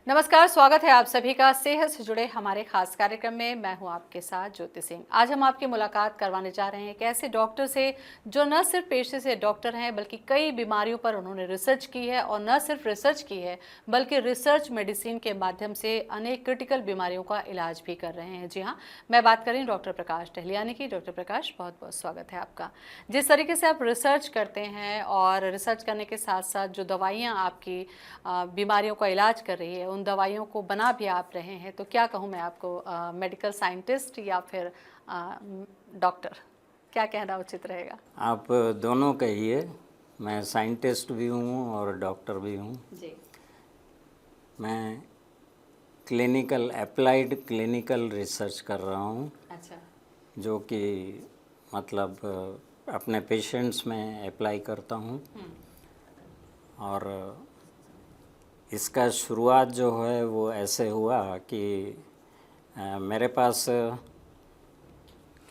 नमस्कार, स्वागत है आप सभी का सेहत से जुड़े हमारे खास कार्यक्रम में। मैं हूं आपके साथ ज्योति सिंह। आज हम आपकी मुलाकात करवाने जा रहे हैं एक ऐसे डॉक्टर से जो न सिर्फ पेशे से डॉक्टर हैं बल्कि कई बीमारियों पर उन्होंने रिसर्च की है, और न सिर्फ रिसर्च की है बल्कि रिसर्च मेडिसिन के माध्यम से अनेक क्रिटिकल बीमारियों का इलाज भी कर रहे हैं। जी हाँ, मैं बात करें डॉक्टर प्रकाश टहलियानी की। डॉक्टर प्रकाश, बहुत बहुत स्वागत है आपका। जिस तरीके से आप रिसर्च करते हैं और रिसर्च करने के साथ साथ जो दवाइयाँ आपकी बीमारियों का इलाज कर रही है, उन दवाइयों को बना भी आप रहे हैं, तो क्या कहूँ मैं आपको, मेडिकल साइंटिस्ट या फिर डॉक्टर, क्या कहना उचित रहेगा? आप दोनों कहिए। मैं साइंटिस्ट भी हूँ और डॉक्टर भी हूँ जी। मैं क्लिनिकल अप्लाइड क्लिनिकल रिसर्च कर रहा हूँ। अच्छा। जो कि मतलब अपने पेशेंट्स में अप्लाई करता हूँ। और इसका शुरुआत जो है वो ऐसे हुआ कि मेरे पास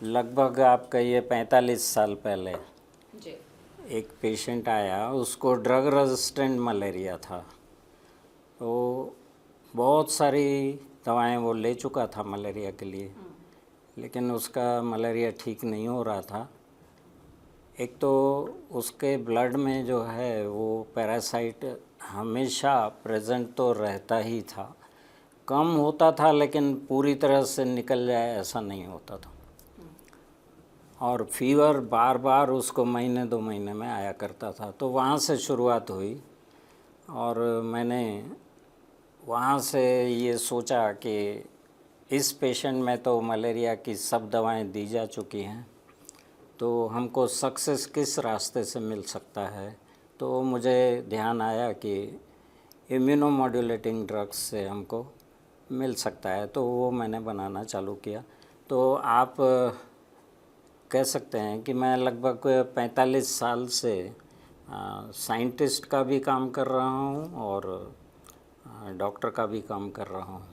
लगभग आप कहिए 45 साल पहले जी। एक पेशेंट आया, उसको ड्रग रेजिस्टेंट मलेरिया था। तो बहुत सारी दवाएं वो ले चुका था मलेरिया के लिए, लेकिन उसका मलेरिया ठीक नहीं हो रहा था। एक तो उसके ब्लड में जो है वो पैरासाइट हमेशा प्रेजेंट तो रहता ही था, कम होता था लेकिन पूरी तरह से निकल जाए ऐसा नहीं होता था। और फीवर बार बार उसको महीने 2 महीने में आया करता था। तो वहाँ से शुरुआत हुई और मैंने वहाँ से ये सोचा कि इस पेशेंट में तो मलेरिया की सब दवाएं दी जा चुकी हैं, तो हमको सक्सेस किस रास्ते से मिल सकता है। तो मुझे ध्यान आया कि इम्यूनोमॉड्यूलेटिंग ड्रग्स से हमको मिल सकता है, तो वो मैंने बनाना चालू किया। तो आप कह सकते हैं कि मैं लगभग 45 साल से साइंटिस्ट का भी काम कर रहा हूँ और डॉक्टर का भी काम कर रहा हूँ।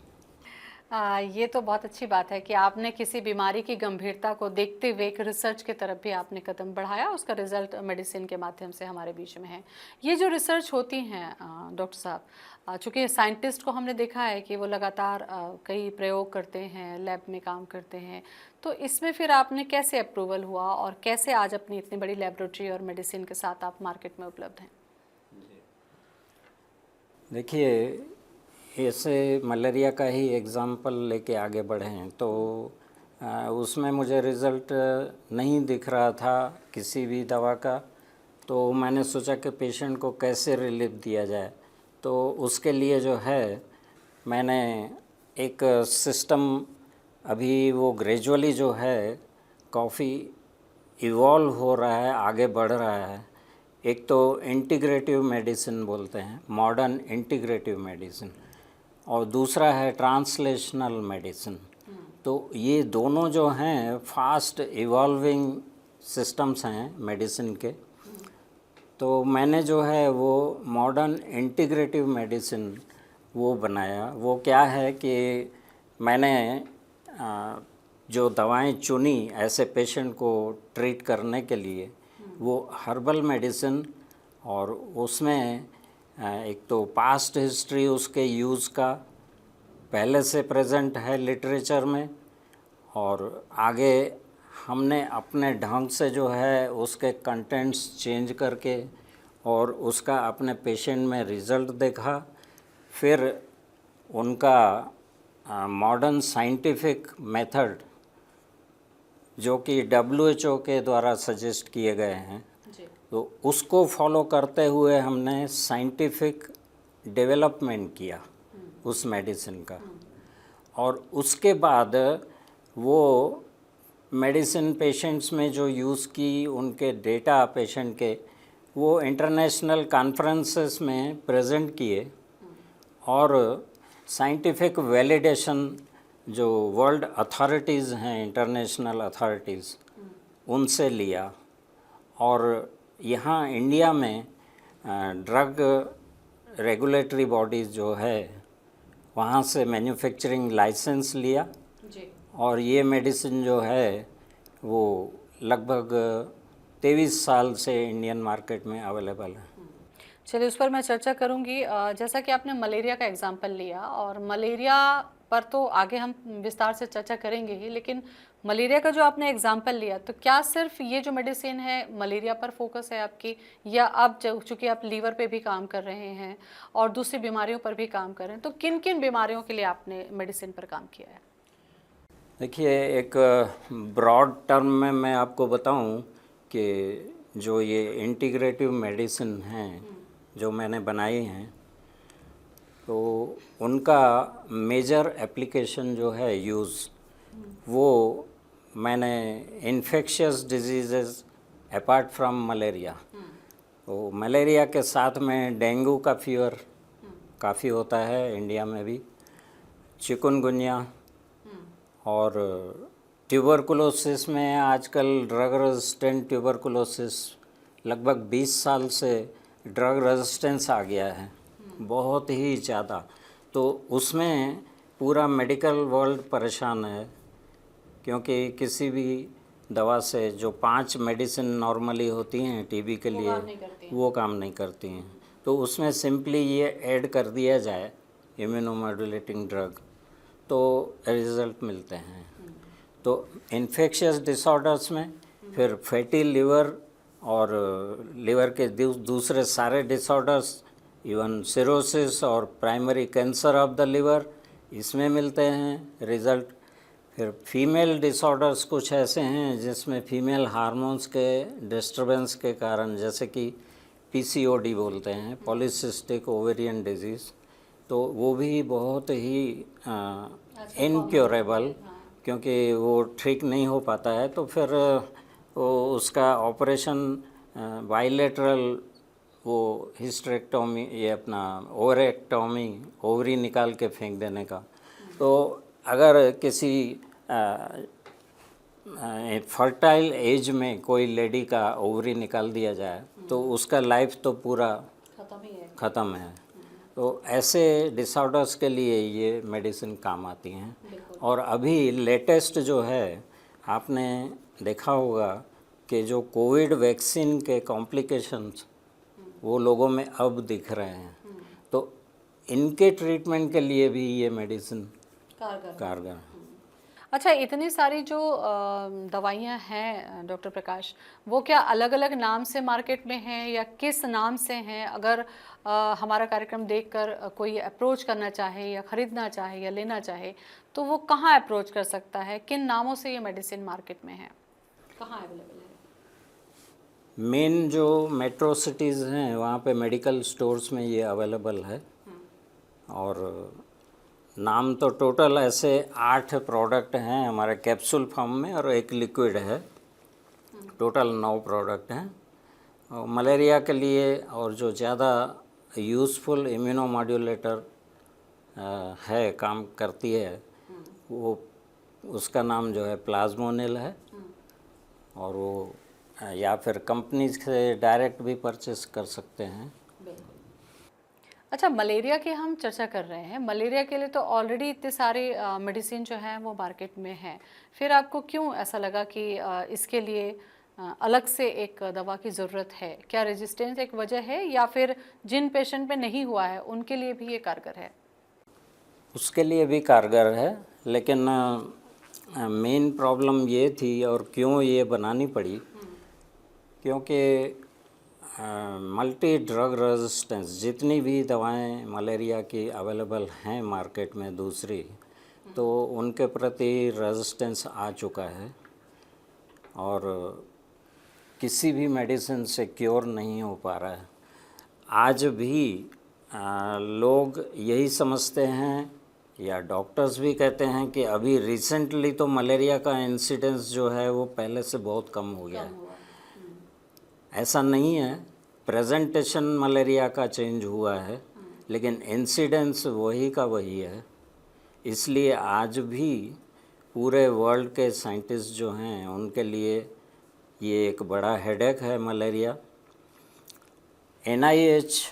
ये तो बहुत अच्छी बात है कि आपने किसी बीमारी की गंभीरता को देखते हुए एक रिसर्च की तरफ भी आपने कदम बढ़ाया, उसका रिजल्ट मेडिसिन के माध्यम से हमारे बीच में है। ये जो रिसर्च होती हैं डॉक्टर साहब, चूँकि साइंटिस्ट को हमने देखा है कि वो लगातार कई प्रयोग करते हैं, लैब में काम करते हैं, तो इसमें फिर आपने कैसे अप्रूवल हुआ और कैसे आज अपनी इतनी बड़ी लेबोरेटरी और मेडिसिन के साथ आप मार्केट में उपलब्ध हैं? देखिए, ऐसे मलेरिया का ही एग्ज़ाम्पल लेके आगे बढ़े हैं तो उसमें मुझे रिज़ल्ट नहीं दिख रहा था किसी भी दवा का। तो मैंने सोचा कि पेशेंट को कैसे रिलीफ दिया जाए। तो उसके लिए जो है मैंने एक सिस्टम, अभी वो ग्रेजुअली जो है काफ़ी इवॉल्व हो रहा है, आगे बढ़ रहा है। एक तो इंटीग्रेटिव मेडिसिन बोलते हैं, मॉडर्न इंटीग्रेटिव मेडिसिन, और दूसरा है ट्रांसलेशनल मेडिसिन। तो ये दोनों जो हैं फास्ट इवॉल्विंग सिस्टम्स हैं मेडिसिन के। तो मैंने जो है वो मॉडर्न इंटीग्रेटिव मेडिसिन वो बनाया। वो क्या है कि मैंने जो दवाएं चुनी ऐसे पेशेंट को ट्रीट करने के लिए, वो हर्बल मेडिसिन, और उसमें एक तो पास्ट हिस्ट्री उसके यूज़ का पहले से प्रेजेंट है लिटरेचर में, और आगे हमने अपने ढंग से जो है उसके कंटेंट्स चेंज करके और उसका अपने पेशेंट में रिज़ल्ट देखा। फिर उनका मॉडर्न साइंटिफिक मेथड जो कि WHO के द्वारा सजेस्ट किए गए हैं, तो उसको फॉलो करते हुए हमने साइंटिफिक डेवलपमेंट किया उस मेडिसिन का। और उसके बाद वो मेडिसिन पेशेंट्स में जो यूज़ की, उनके डेटा पेशेंट के, वो इंटरनेशनल कॉन्फ्रेंसेस में प्रेजेंट किए और साइंटिफिक वैलिडेशन जो वर्ल्ड अथॉरिटीज़ हैं, इंटरनेशनल अथॉरिटीज़, उनसे लिया। और यहाँ इंडिया में ड्रग रेगुलेटरी बॉडीज़ जो है वहाँ से मैन्युफैक्चरिंग लाइसेंस लिया जी। और ये मेडिसिन जो है वो लगभग 23 साल से इंडियन मार्केट में अवेलेबल है। चलिए उस पर मैं चर्चा करूंगी। जैसा कि आपने मलेरिया का एग्जाम्पल लिया, और मलेरिया पर तो आगे हम विस्तार से चर्चा करेंगे ही, लेकिन मलेरिया का जो आपने एग्जाम्पल लिया, तो क्या सिर्फ ये जो मेडिसिन है मलेरिया पर फोकस है आपकी, या अब चूंकि आप लीवर पे भी काम कर रहे हैं और दूसरी बीमारियों पर भी काम कर रहे हैं, तो किन किन बीमारियों के लिए आपने मेडिसिन पर काम किया है? देखिए, एक ब्रॉड टर्म में मैं आपको बताऊं कि जो ये इंटीग्रेटिव मेडिसिन हैं जो मैंने बनाई हैं, तो उनका मेजर एप्लीकेशन जो है यूज़, वो मैंने infectious diseases apart from malaria, तो मलेरिया के साथ में डेंगू का फीवर काफ़ी होता है इंडिया में भी, चिकनगुनिया, और ट्यूबरकुलोसिस में आजकल ड्रग रेजिस्टेंट ट्यूबरकुलोसिस लगभग 20 साल से ड्रग रेजिस्टेंस आ गया है, बहुत ही ज़्यादा। तो उसमें पूरा मेडिकल वर्ल्ड परेशान है, क्योंकि किसी भी दवा से जो 5 मेडिसिन नॉर्मली होती हैं टीबी के लिए, वो काम नहीं करती हैं। तो उसमें सिंपली ये ऐड कर दिया जाए इम्यूनोमॉड्यूलेटिंग ड्रग, तो रिज़ल्ट मिलते हैं। तो इन्फेक्शियस डिसऑर्डर्स में फिर फैटी लिवर और लिवर के दूसरे सारे डिसऑर्डर्स, इवन सिरोसिस और primary cancer of the liver, इसमें मिलते हैं रिज़ल्ट। फिर फीमेल डिसऑर्डर्स कुछ ऐसे हैं जिसमें फीमेल हार्मोन्स के डिस्टर्बेंस के कारण, जैसे कि पीसीओडी बोलते हैं, पॉलीसिस्टिक ओवेरियन डिजीज़, तो वो भी बहुत ही इनक्योरेबल, क्योंकि वो ठीक नहीं हो पाता है। तो फिर वो उसका ऑपरेशन बाइलेटरल, वो हिस्टेरेक्टोमी, ये अपना ओवरेक्टोमी, ओवरी निकाल के फेंक देने का। तो अगर किसी फर्टाइल एज में कोई लेडी का ओवरी निकाल दिया जाए तो उसका लाइफ तो पूरा ख़त्म है। तो ऐसे डिसऑर्डर्स के लिए ये मेडिसिन काम आती हैं। और अभी लेटेस्ट जो है, आपने देखा होगा कि जो कोविड वैक्सीन के कॉम्प्लिकेशंस वो लोगों में अब दिख रहे हैं, तो इनके ट्रीटमेंट के लिए भी ये मेडिसिन कारगर है। अच्छा, इतनी सारी जो दवाइयाँ हैं डॉक्टर प्रकाश, वो क्या अलग अलग नाम से मार्केट में हैं या किस नाम से हैं? अगर हमारा कार्यक्रम देखकर कोई अप्रोच करना चाहे या ख़रीदना चाहे या लेना चाहे, तो वो कहाँ अप्रोच कर सकता है? किन नामों से ये मेडिसिन मार्केट में है, कहाँ अवेलेबल है? मेन जो मेट्रो सिटीज़ हैं वहाँ पे मेडिकल स्टोर्स में ये अवेलेबल है। और नाम तो टोटल ऐसे 8 प्रोडक्ट हैं हमारे कैप्सूल फॉर्म में, और एक लिक्विड है। टोटल 9 प्रोडक्ट हैं। और मलेरिया के लिए और जो ज़्यादा यूज़फुल इम्यूनोमॉड्यूलेटर है, काम करती है, वो उसका नाम जो है प्लाज्मोनिल है। और वो या फिर कंपनी से डायरेक्ट भी परचेस कर सकते हैं। अच्छा, मलेरिया की हम चर्चा कर रहे हैं। मलेरिया के लिए तो ऑलरेडी इतने सारे मेडिसिन जो हैं वो मार्केट में हैं, फिर आपको क्यों ऐसा लगा कि इसके लिए अलग से एक दवा की ज़रूरत है? क्या रेजिस्टेंस एक वजह है, या फिर जिन पेशेंट पे नहीं हुआ है उनके लिए भी ये कारगर है? उसके लिए भी कारगर है, लेकिन मेन प्रॉब्लम ये थी, और क्यों ये बनानी पड़ी, क्योंकि मल्टी ड्रग रेजिस्टेंस, जितनी भी दवाएं मलेरिया की अवेलेबल हैं मार्केट में दूसरी, तो उनके प्रति रेजिस्टेंस आ चुका है, और किसी भी मेडिसिन से क्योर नहीं हो पा रहा है। आज भी लोग यही समझते हैं, या डॉक्टर्स भी कहते हैं कि अभी रिसेंटली तो मलेरिया का इंसिडेंस जो है वो पहले से बहुत कम हो गया है। ऐसा नहीं है, प्रेजेंटेशन मलेरिया का चेंज हुआ है, लेकिन इंसिडेंस वही का वही है। इसलिए आज भी पूरे वर्ल्ड के साइंटिस्ट जो हैं उनके लिए ये एक बड़ा हेडेक है malaria. NIH,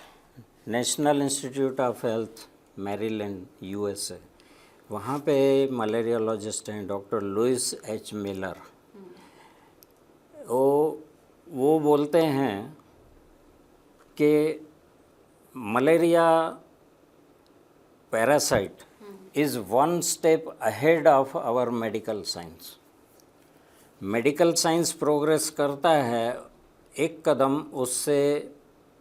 national institute of health, Maryland, USA, वहाँ पे मलेरियोलॉजिस्ट हैं डॉक्टर लुइस H. मिलर। वो बोलते हैं कि malaria parasite is one step ahead of our medical science. Medical science progress करता है एक कदम, उससे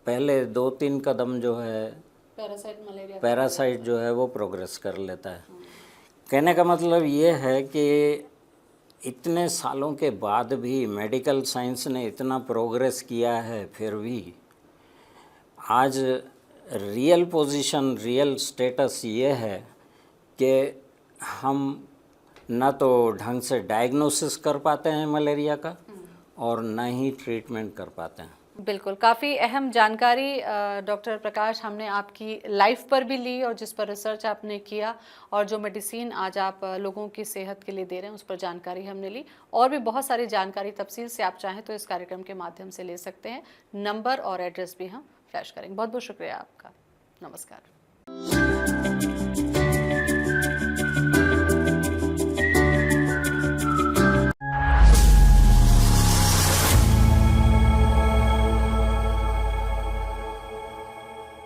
पहले 2-3 कदम जो है पैरासाइट जो है वो प्रोग्रेस कर लेता है। कहने का मतलब ये है कि इतने सालों के बाद भी मेडिकल साइंस ने इतना प्रोग्रेस किया है, फिर भी आज रियल पोजीशन, रियल स्टेटस ये है कि हम ना तो ढंग से डायग्नोसिस कर पाते हैं मलेरिया का और ना ही ट्रीटमेंट कर पाते हैं। बिल्कुल, काफ़ी अहम जानकारी डॉक्टर प्रकाश हमने आपकी लाइफ पर भी ली और जिस पर रिसर्च आपने किया और जो मेडिसिन आज आप लोगों की सेहत के लिए दे रहे हैं उस पर जानकारी हमने ली। और भी बहुत सारी जानकारी तफसील से आप चाहें तो इस कार्यक्रम के माध्यम से ले सकते हैं। नंबर और एड्रेस भी हम फ्लैश करेंगे। बहुत बहुत शुक्रिया आपका। नमस्कार।